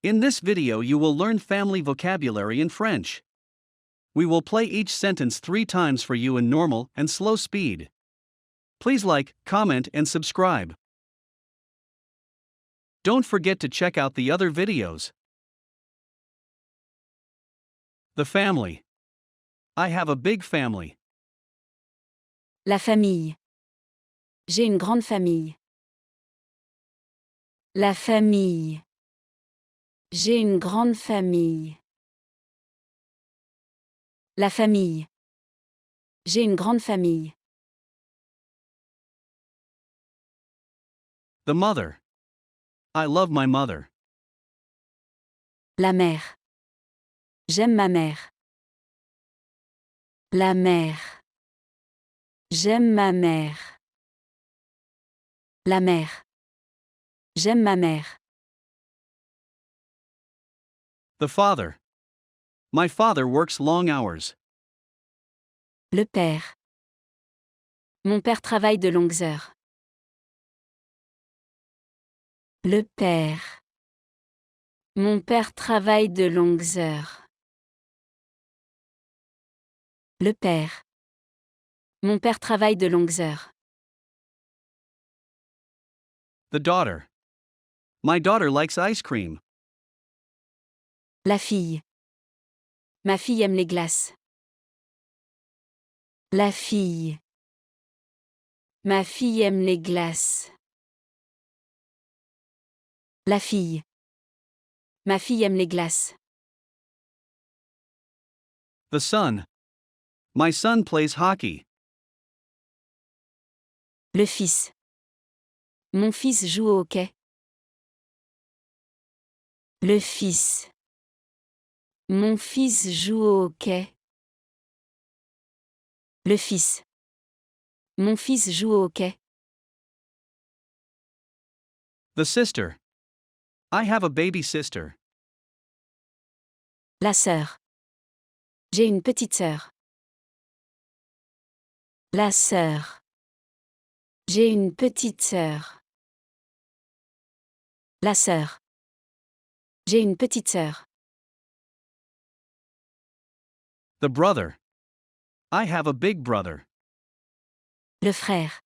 In this video you will learn family vocabulary in French. We will play each sentence 3 times for you in normal and slow speed. Please like, comment and subscribe. Don't forget to check out the other videos. The family. I have a big family. La famille. J'ai une grande famille. La famille. J'ai une grande famille. La famille. J'ai une grande famille. The mother. I love my mother. La mère. J'aime ma mère. La mère. J'aime ma mère. La mère. J'aime ma mère. The father. My father works long hours. Le père. Mon père travaille de longues heures. Le père. Mon père travaille de longues heures. Le père. Mon père travaille de longues heures. The daughter. My daughter likes ice cream. La fille. Ma fille aime les glaces. La fille. Ma fille aime les glaces. La fille. Ma fille aime les glaces. The son. My son plays hockey. Le fils. Mon fils joue au hockey. Le fils. Mon fils joue au hockey. Le fils. Mon fils joue au hockey. The sister. I have a baby sister. La sœur. J'ai une petite sœur. La sœur. J'ai une petite sœur. La sœur. J'ai une petite sœur. The brother. I have a big brother. Le frère.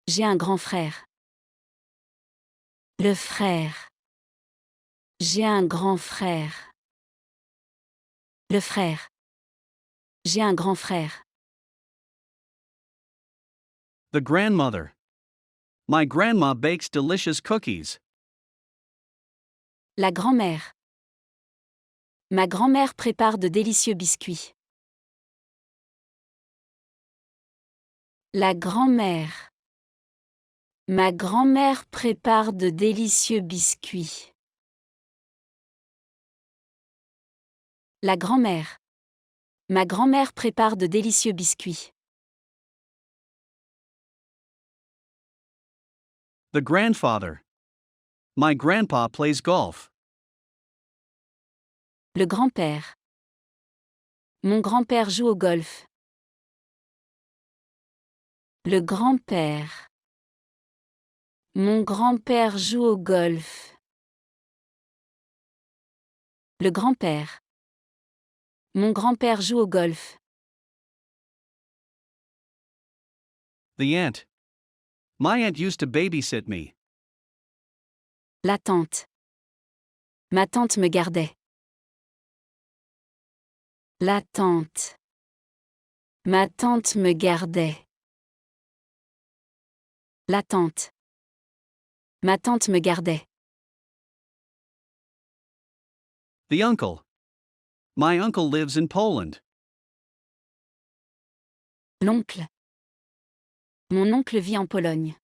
J'ai un grand frère. Le frère. J'ai un grand frère. Le frère. J'ai un grand frère. The grandmother. My grandma bakes delicious cookies. La grand-mère. Ma grand-mère prépare de délicieux biscuits. La grand-mère. Ma grand-mère prépare de délicieux biscuits. La grand-mère. Ma grand-mère prépare de délicieux biscuits. The grandfather. My grandpa plays golf. Le grand-père. Mon grand-père joue au golf. Le grand-père. Mon grand-père joue au golf. Le grand-père. Mon grand-père joue au golf. The aunt. My aunt used to babysit me. La tante. Ma tante me gardait. La tante. Ma tante me gardait. La tante. Ma tante me gardait. The uncle. My uncle lives in Poland. L'oncle. Mon oncle vit en Pologne.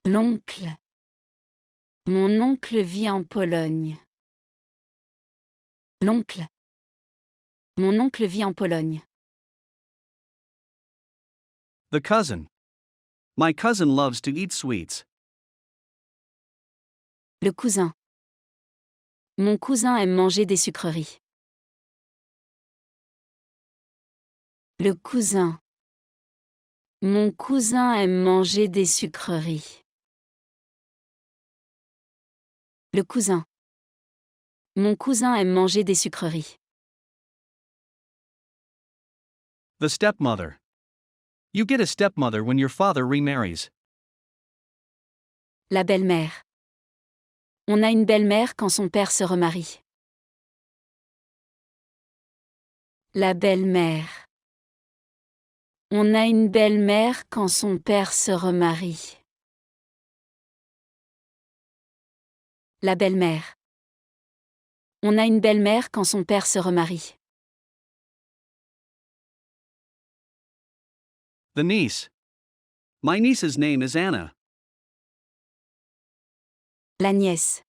L'oncle. Mon oncle vit en Pologne. L'oncle. Mon oncle vit en Pologne. The cousin. My cousin loves to eat sweets. Le cousin. Mon cousin aime manger des sucreries. Le cousin. Mon cousin aime manger des sucreries. Le cousin. Mon cousin aime manger des sucreries. The stepmother. You get a stepmother when your father remarries. La belle-mère. On a une belle-mère quand son père se remarie. La belle-mère. On a une belle-mère quand son père se remarie. La belle-mère. On a une belle-mère quand son père se remarie. The niece. My niece's name is Anna. La nièce.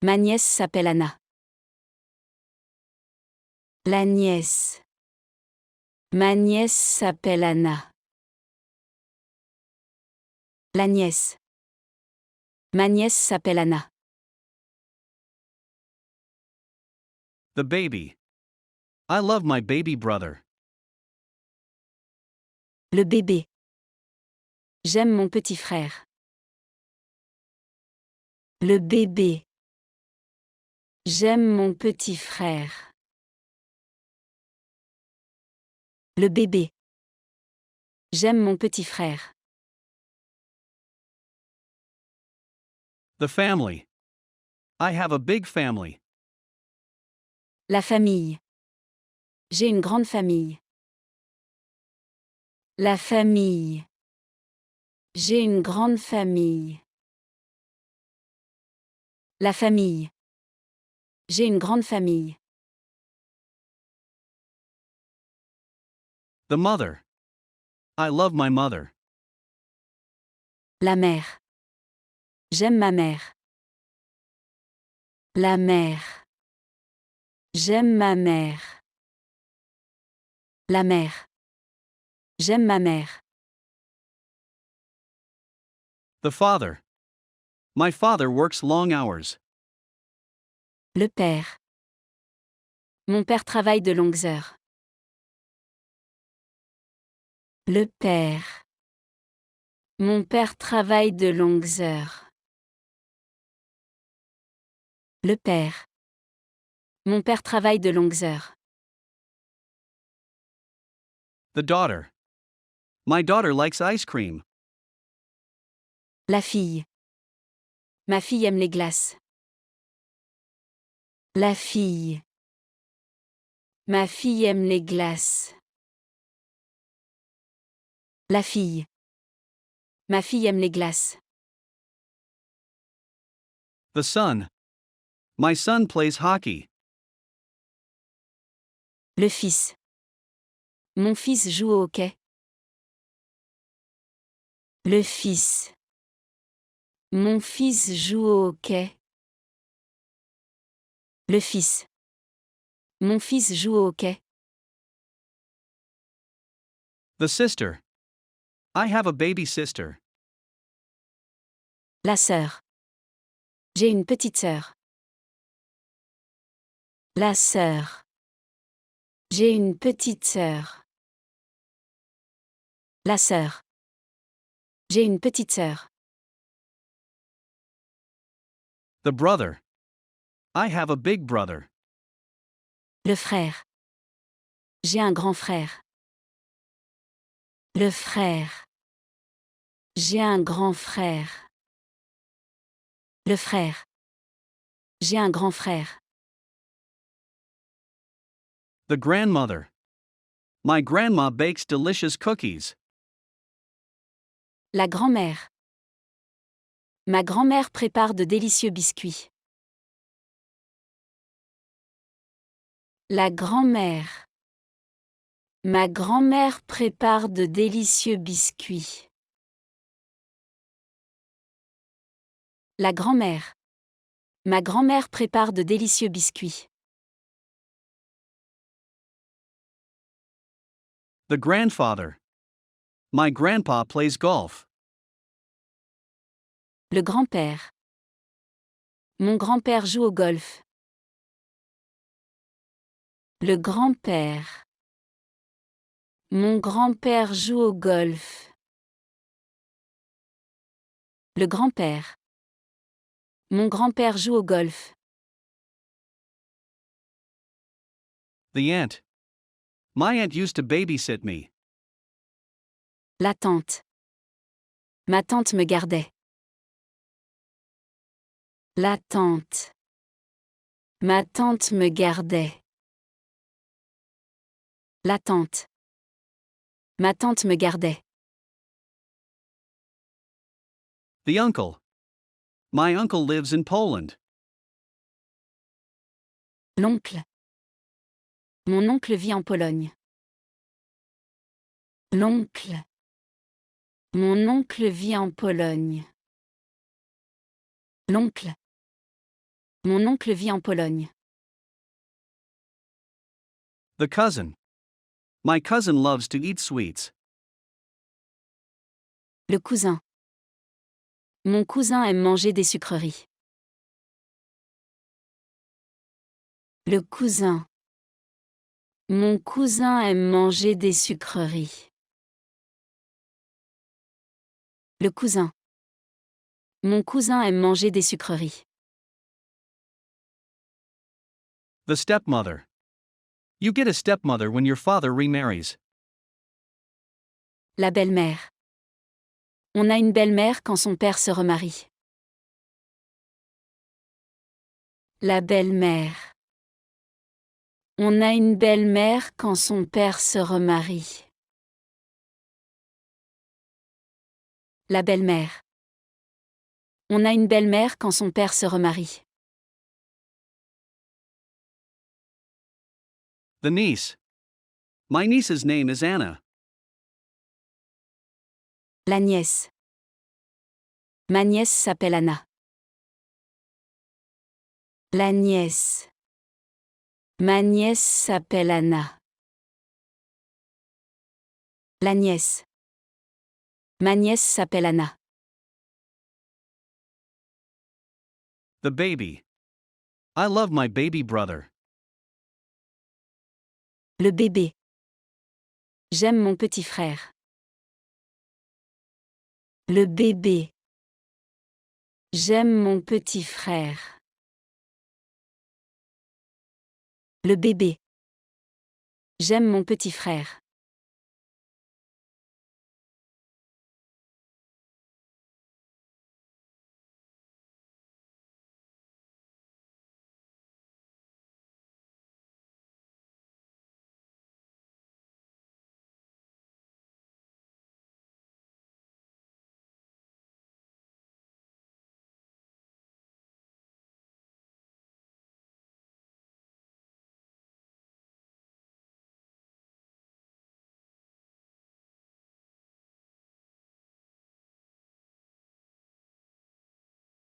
Ma nièce s'appelle Anna. La nièce. Ma nièce s'appelle Anna. La nièce. Ma nièce s'appelle Anna. The baby. I love my baby brother. Le bébé. J'aime mon petit frère. Le bébé. J'aime mon petit frère. Le bébé. J'aime mon petit frère. The family. I have a big family. La famille. J'ai une grande famille. La famille. J'ai une grande famille. La famille. J'ai une grande famille. The mother. I love my mother. La mère. J'aime ma mère. La mère. J'aime ma mère. La mère. J'aime ma mère. The father. My father works long hours. Le père. Mon père travaille de longues heures. Le père. Mon père travaille de longues heures. Le père. Mon père travaille de longues heures. The daughter. My daughter likes ice cream. La fille. Ma fille aime les glaces. La fille. Ma fille aime les glaces. La fille. Ma fille aime les glaces. The son. My son plays hockey. Le fils. Mon fils joue au hockey. Le fils. Mon fils joue au hockey. Le fils. Mon fils joue au hockey. The sister. I have a baby sister. La sœur. J'ai une petite sœur. La sœur. J'ai une petite sœur. La sœur. J'ai une petite sœur. The brother. I have a big brother. Le frère. J'ai un grand frère. Le frère. J'ai un grand frère. Le frère. J'ai un grand frère. The grandmother. My grandma bakes delicious cookies. La grand-mère. Ma grand-mère prépare de délicieux biscuits. La grand-mère. Ma grand-mère prépare de délicieux biscuits. La grand-mère. Ma grand-mère prépare de délicieux biscuits. The grandfather. My grandpa plays golf. Le grand-père. Mon grand-père joue au golf. Le grand-père. Mon grand-père joue au golf. Le grand-père. Mon grand-père joue au golf. The aunt. My aunt used to babysit me. La tante. Ma tante me gardait. La tante. Ma tante me gardait. La tante. Ma tante me gardait. The uncle. My uncle lives in Poland. L'oncle. Mon oncle vit en Pologne. L'oncle. Mon oncle vit en Pologne. L'oncle. Mon oncle vit en Pologne. The cousin. My cousin loves to eat sweets. Le cousin. Mon cousin aime manger des sucreries. Le cousin. Mon cousin aime manger des sucreries. Le cousin. Mon cousin aime manger des sucreries. The stepmother. You get a stepmother when your father remarries. La belle-mère. On a une belle-mère quand son père se remarie. La belle-mère. On a une belle-mère quand son père se remarie. La belle-mère. On a une belle-mère quand son père se remarie. The niece. My niece's name is Anna. La nièce. Ma nièce s'appelle Anna. La nièce. Ma nièce s'appelle Anna. La nièce. Ma nièce s'appelle Anna. The baby. I love my baby brother. Le bébé. J'aime mon petit frère. Le bébé. J'aime mon petit frère. Le bébé. J'aime mon petit frère.